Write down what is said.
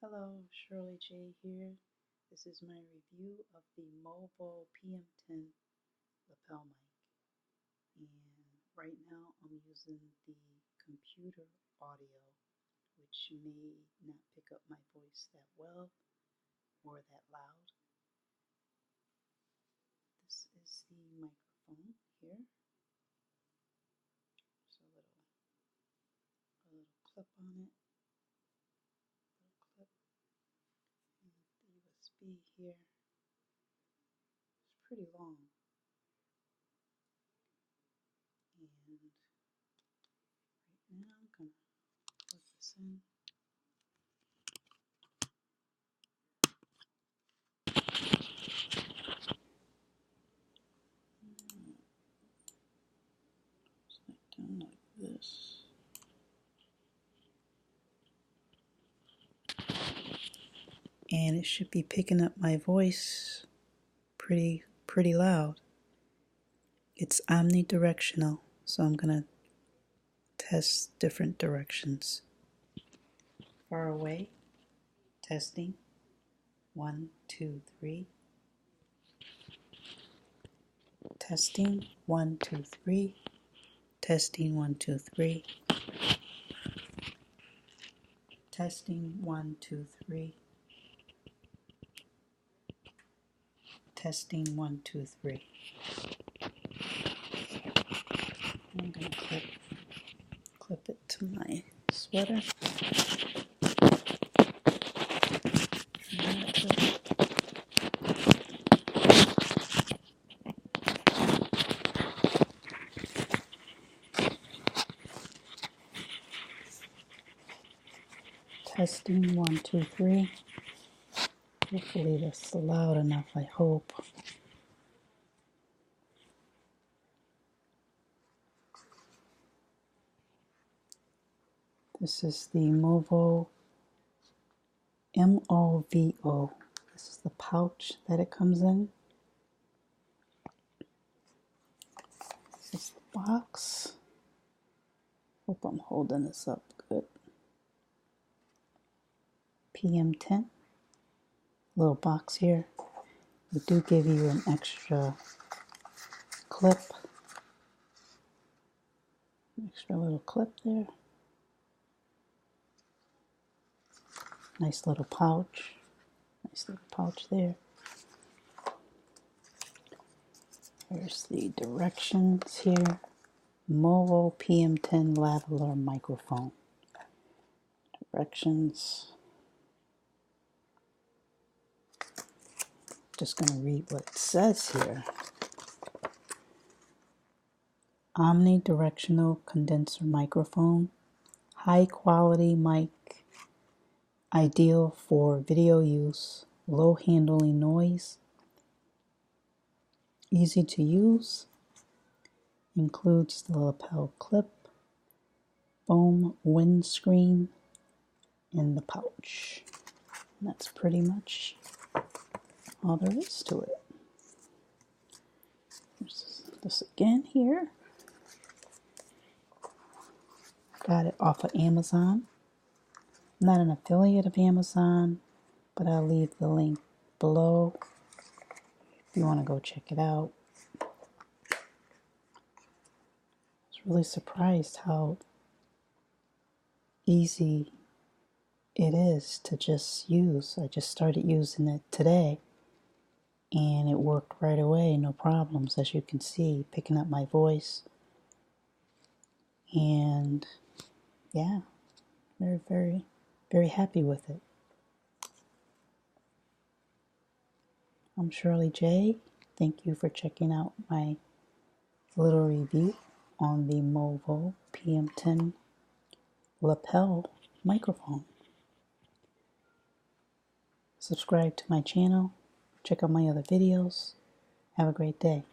Hello, Shirley J here. This is my review of the Movo PM10 lapel mic. And right now I'm using the computer audio, which may not pick up my voice that well or that loud. This is the microphone here. There's a little clip on it. Little clip. And the USB here. It's pretty long. And right now I'm going to plug this in. Like this. And it should be picking up my voice pretty loud. It's omnidirectional, so I'm gonna test different directions. Far away, testing, 1, 2, 3. Testing, 1, 2, 3. Testing, 1, 2, 3. Testing, 1, 2, 3. Testing, 1, 2, 3. I'm gonna clip it to my sweater. Testing, 1, 2, 3. Hopefully that's loud enough, I hope. This is the Movo MOVO. This is the pouch that it comes in. This is the box. Hope I'm holding this up good. PM10. Little box here. They do give you an extra clip. Extra little clip there. Nice little pouch. Nice little pouch there. Here's the directions here. Movo PM10 lavalier microphone. Directions. Just going to read what it says here. Omnidirectional condenser microphone. High quality mic. Ideal for video use. Low handling noise. Easy to use. Includes the lapel clip. Foam windscreen. And the pouch. And that's pretty much all there is to it. There's this again here. Got it off of Amazon. I'm not an affiliate of Amazon, but I'll leave the link below if you want to go check it out. I was really surprised how easy it is to just use. I just started using it today and it worked right away, no problems, as you can see, picking up my voice. And yeah, very happy with it. I'm Shirley J. Thank you for checking out my little review on the Movo PM10 lapel microphone. Subscribe to my channel. Check out my other videos. Have a great day.